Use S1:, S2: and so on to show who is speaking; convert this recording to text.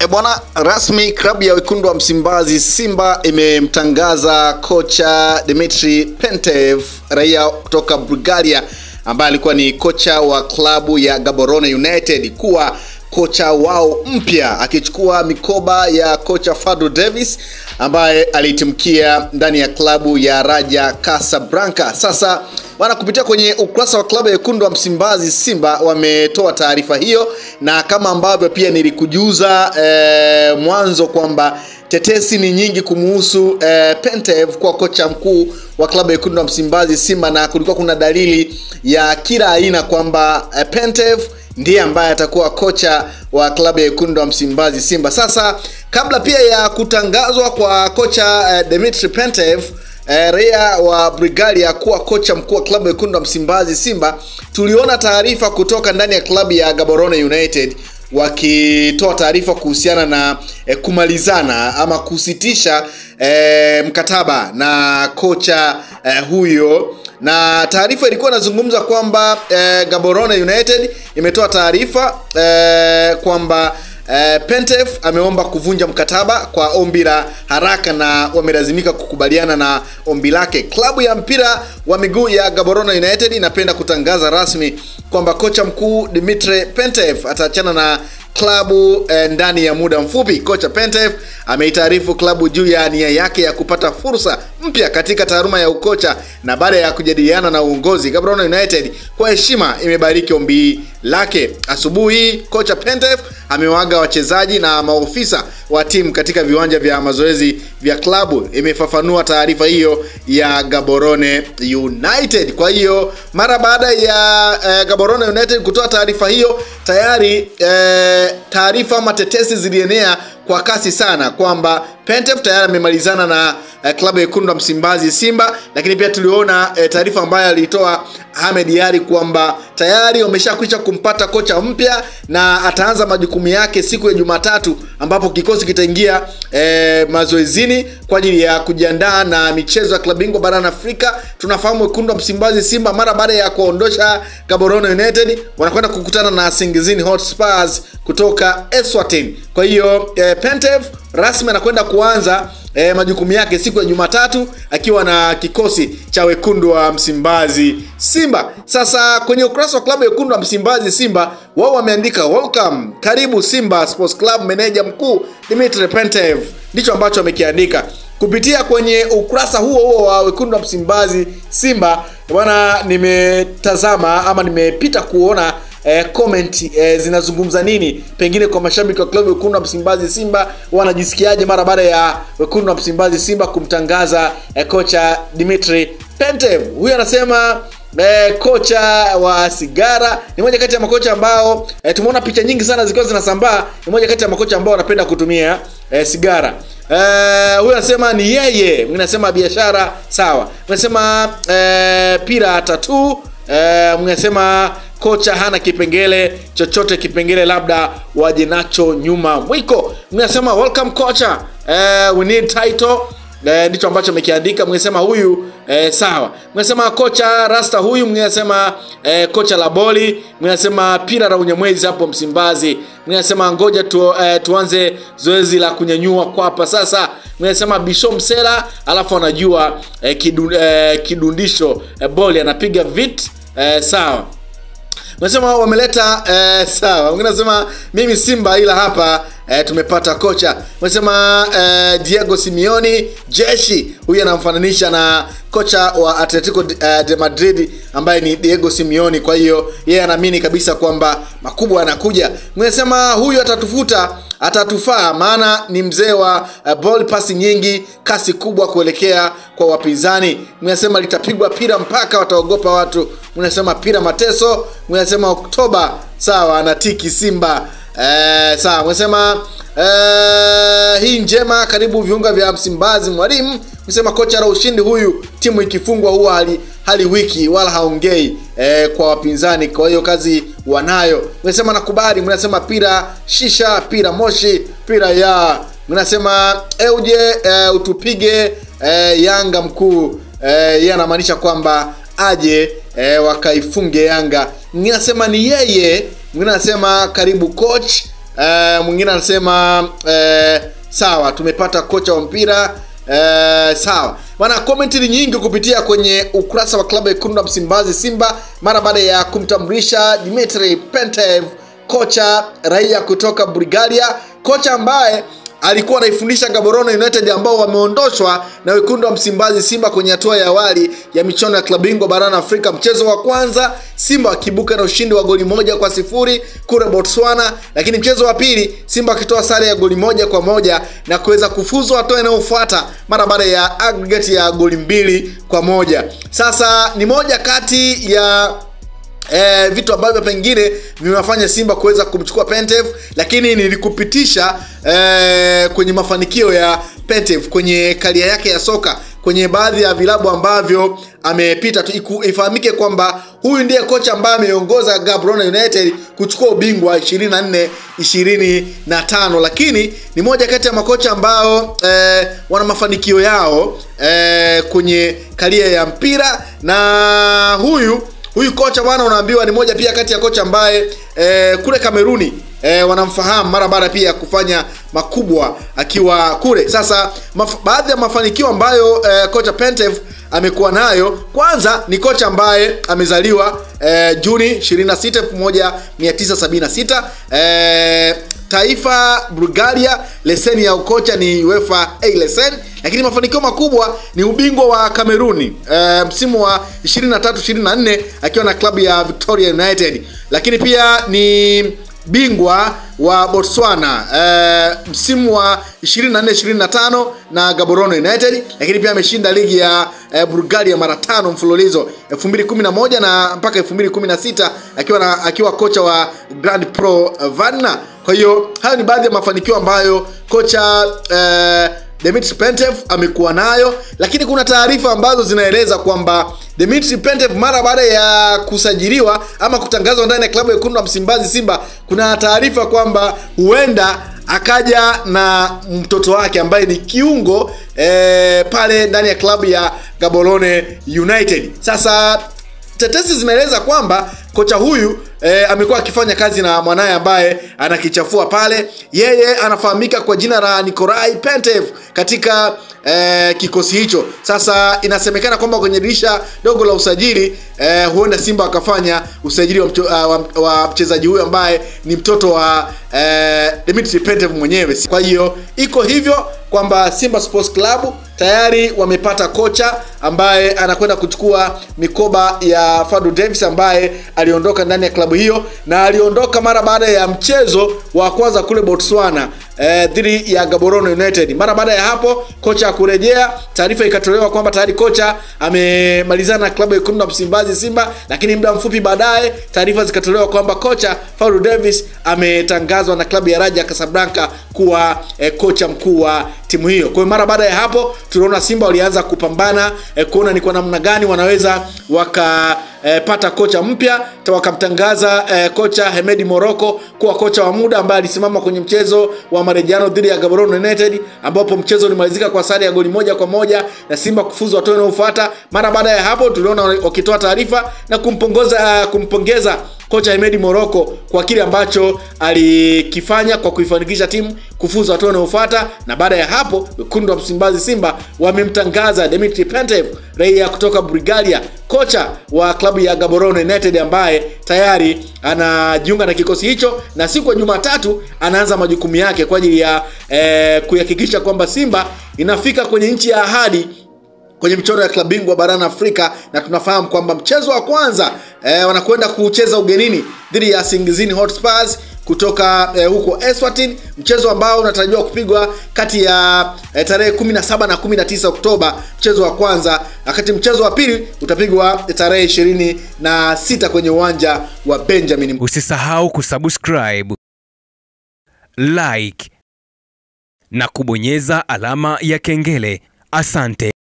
S1: Bwana, rasmi klabu ya wekundu wa Msimbazi Simba imemtangaza kocha Dimitri Pantev, raia kutoka Bulgaria, ambaye alikuwa ni kocha wa klabu ya Gaborone United, kuwa kocha wao mpya, akichukua mikoba ya kocha Fadlu Davis ambaye alitimkia ndani ya klabu ya Raja Casablanca. Sasa kupitia kwenye ukurasa wa klabu ya wekundu wa Msimbazi Simba wametoa taarifa hiyo, na kama ambavyo pia nilikujuza mwanzo kwamba tetesi ni nyingi kumuhusu Pantev kwa kocha mkuu wa klabu ya wekundu wa Msimbazi Simba, na kulikuwa kuna dalili ya kila aina kwamba Pantev ndiye ambaye atakuwa kocha wa klabu ya wekundu wa Msimbazi Simba. Sasa kabla pia ya kutangazwa kwa kocha Dimitri Pantev, raia wa Bulgaria, kuwa kocha mkuu wa klabu ya wekundu wa Msimbazi Simba, tuliona taarifa kutoka ndani ya klabu ya Gaborone United wakitoa taarifa kuhusiana na kumalizana ama kusitisha mkataba na kocha huyo. Na taarifa ilikuwa inazungumza kwamba Gaborone United imetoa taarifa kwamba Pantev ameomba kuvunja mkataba kwa ombi la haraka, na wamelazimika kukubaliana na ombi lake. Klabu ya mpira wa miguu ya Gaborone United inapenda kutangaza rasmi kwamba kocha mkuu Dimitri Pantev ataachana na klabu ndani ya muda mfupi. Kocha Pantev ameitaarifu klabu juu ya nia yake ya kupata fursa mpya katika taaluma ya ukocha, na baada ya kujadiliana na uongozi, Gaborone United kwa heshima imebariki ombi lake. Asubuhi kocha Pantev amewaaga wachezaji na maofisa wa timu katika viwanja vya mazoezi vya klabu, imefafanua taarifa hiyo ya Gaborone United. Kwa hiyo mara baada ya Gaborone United kutoa taarifa hiyo, tayari taarifa ama tetesi zilienea kwa kasi sana kwamba Pantev tayari amemalizana na klabu ya wekundu wa Msimbazi Simba. Lakini pia tuliona taarifa ambayo alitoa Ahmed Ally kwamba tayari wameshakwisha kumpata kocha mpya na ataanza majukumu yake siku ya Jumatatu, ambapo kikosi kitaingia mazoezini kwa ajili ya kujiandaa na michezo ya klabu bingwa barani Afrika. Tunafahamu wekundu wa Msimbazi Simba mara baada ya kuondosha Gaborone United wanakwenda kukutana na Singizini Hotspurs kutoka Eswatini. Kwa hiyo Pantev rasmi anakwenda kuanza majukumu yake siku ya Jumatatu akiwa na kikosi cha wekundu wa Msimbazi Simba. Sasa kwenye ukurasa wa klabu ya wekundu wa Msimbazi Simba, wao wameandika welcome, karibu Simba Sports Club, meneja mkuu Dimitri Pantev. Ndicho ambacho wamekiandika kupitia kwenye ukurasa huo wa wekundu wa Msimbazi Simba. Bwana, nimetazama ama nimepita kuona comment zinazungumza nini pengine kwa mashabiki wa klabu ya wekundu wa Msimbazi Simba, wanajisikiaje mara baada ya wekundu wa Msimbazi Simba kumtangaza kocha Dimitri Pantev. Huyu anasema kocha wa sigara ni moja kati ya makocha ambao tumeona picha nyingi sana zikiwa zinasambaa, ni moja kati ya makocha ambao wanapenda kutumia sigara. Huyu anasema ni yeye, mwingine anasema biashara sawa, mwingine anasema pira tattoo, mwingine anasema kocha hana kipengele chochote, kipengele labda waje nacho nyuma mwiko. Mnasema welcome kocha, we need title. Ndicho ambacho amekiandika. Mnasema huyu sawa. Mnasema kocha rasta huyu. Mnasema kocha la boli. Mnasema pira la Unyamwezi hapo Msimbazi. Mnasema ngoja tuanze zoezi la kunyanyua kwa hapa sasa. Mnasema Bisho Msela, alafu anajua kidundisho boli anapiga vit sawa. Mnasema wameleta sawa. Mwingine anasema mimi Simba ila hapa tumepata kocha. Mnasema Diego Simeone jeshi. Huyu anamfananisha na kocha wa Atletico de Madrid ambaye ni Diego Simeone. Kwa hiyo yeye anaamini kabisa kwamba makubwa yanakuja. Mnasema huyu atatufaa maana ni mzee wa ball pass nyingi, kasi kubwa kuelekea kwa wapinzani. Mnasema litapigwa pira mpaka wataogopa watu. Mnasema pira mateso. Mnasema Oktoba sawa, anatiki Simba. Sawa. Mnasema hii njema, karibu viunga vya Msimbazi mwalimu. Mnasema kocha la ushindi huyu, timu ikifungwa huwa hali wiki wala haongei kwa wapinzani, kwa hiyo kazi wanayo. Mnasema nakubali. Mnasema pira shisha, pira moshi, pira ya. Mnasema uje utupige Yanga mkuu. Yeye anamaanisha kwamba aje wakaifunge Yanga. Mnasema ni yeye. Mnasema karibu coach. Mwingine anasema sawa, tumepata kocha wa mpira. Sawa bwana, comment ni nyingi kupitia kwenye ukurasa wa klabu ya Wekundu wa Msimbazi Simba mara baada ya kumtambulisha Dimitri Pantev, kocha raia kutoka Bulgaria, kocha ambaye alikuwa anaifundisha Gaborone United ambao wameondoshwa na Wekundu wa Msimbazi Simba kwenye hatua ya awali ya michuano ya klabu bingwa barani Afrika. Mchezo wa kwanza Simba akibuka na ushindi wa goli 1-0 kule Botswana, lakini mchezo wa pili Simba akitoa sare ya goli 1-1 na kuweza kufuzu hatua inayofuata mara baada ya aggregate ya goli 2-1. Sasa ni moja kati ya vitu ambavyo pengine vimewafanya Simba kuweza kumchukua Pantev, lakini nilikupitisha kwenye mafanikio ya Pantev kwenye karia yake ya soka kwenye baadhi ya vilabu ambavyo amepita. Ifahamike kwamba huyu ndiye kocha ambaye ameongoza Gaborone United kuchukua ubingwa 24-25, lakini ni moja kati ya makocha ambao wana mafanikio yao kwenye karia ya mpira. Na huyu kocha bwana unaambiwa ni moja pia kati ya kocha ambaye kule Kameruni wanamfahamu mara baada pia kufanya makubwa akiwa kule. Sasa baadhi ya mafanikio ambayo kocha Pantev amekuwa nayo, kwanza ni kocha ambaye amezaliwa Juni 26, 1976, taifa Bulgaria, leseni ya ukocha ni UEFA A leseni. Lakini mafanikio makubwa ni ubingwa wa Kameruni msimu wa 23-24 akiwa na klabu ya Victoria United. Lakini pia ni bingwa wa Botswana msimu wa 24-25 na Gaborone United. Lakini pia ameshinda ligi ya Bulgaria mara 5 mfululizo, 2011 na mpaka 2016 akiwa kocha wa Grand Pro Varna. Kwa hiyo hayo ni baadhi ya mafanikio ambayo kocha Dimitri Pantev amekuwa nayo. Lakini kuna taarifa ambazo zinaeleza kwamba Dimitri Pantev mara baada ya kusajiliwa ama kutangazwa ndani ya klabu ya Wekundu wa Msimbazi Simba, kuna taarifa kwamba huenda akaja na mtoto wake ambaye ni kiungo pale ndani ya klabu ya Gaborone United. Sasa tetesi zinaeleza kwamba kocha huyu amekuwa akifanya kazi na mwanae ambaye anakichafua pale. Yeye anafahamika kwa jina la Nikolai Pantev katika kikosi hicho. Sasa inasemekana kwamba kwenye dirisha dogo la usajili huenda Simba wakafanya usajili wa mchezaji huyu ambaye ni mtoto wa Dimitri Pantev mwenyewe. Kwa hiyo iko hivyo kwamba Simba Sports Club tayari wamepata kocha ambaye anakwenda kuchukua mikoba ya Fadlu Davis ambaye aliondoka ndani ya klabu hiyo, na aliondoka mara baada ya mchezo wa kwanza kule Botswana dhidi ya Gaborone United. Mara baada ya hapo kocha kurejea, taarifa ikatolewa kwamba tayari kocha amemalizana na klabu ya Wekundu wa Msimbazi Simba, lakini muda mfupi baadaye taarifa zikatolewa kwamba kocha Fadlu Davis ametangazwa na klabu ya Raja Casablanca kuwa kocha mkuu wa timu hiyo. Kwa hiyo mara baada ya hapo tunaona Simba walianza kupambana kuona ni kwa namna gani wanaweza wakapata kocha mpya. Wakamtangaza kocha Hemedi Morocco kuwa kocha wa muda ambaye alisimama kwenye mchezo wa marejano dhidi ya Gaborone United, ambapo mchezo ulimalizika kwa sare ya goli 1-1 na Simba kufuzu hatua inayofuata. Mara baada ya hapo tuliona wakitoa taarifa na kumpongeza kocha Hemedi Morocco kwa kile ambacho alikifanya kwa kuifanikisha timu kufuzu hatua inayofuata. Na baada ya hapo Wekundu wa Msimbazi Simba wamemtangaza Dimitri Pantev, raia kutoka Bulgaria, kocha wa klabu ya Gaborone United ambaye tayari anajiunga na kikosi hicho, na siku ya Jumatatu anaanza majukumu yake kwa ajili ya kuhakikisha kwamba Simba inafika kwenye nchi ya ahadi kwenye mchezo ya klabu bingwa barani Afrika. Na tunafahamu kwamba mchezo wa kwanza wanakwenda kucheza ugenini dhidi ya Singizini Hotspurs kutoka huko Eswatini, mchezo ambao unatarajiwa kupigwa kati ya tarehe 17 na 19 Oktoba, mchezo wa kwanza, wakati mchezo wa pili utapigwa tarehe 26 kwenye uwanja wa Benjamin.
S2: Usisahau kusubscribe, like na kubonyeza alama ya kengele. Asante.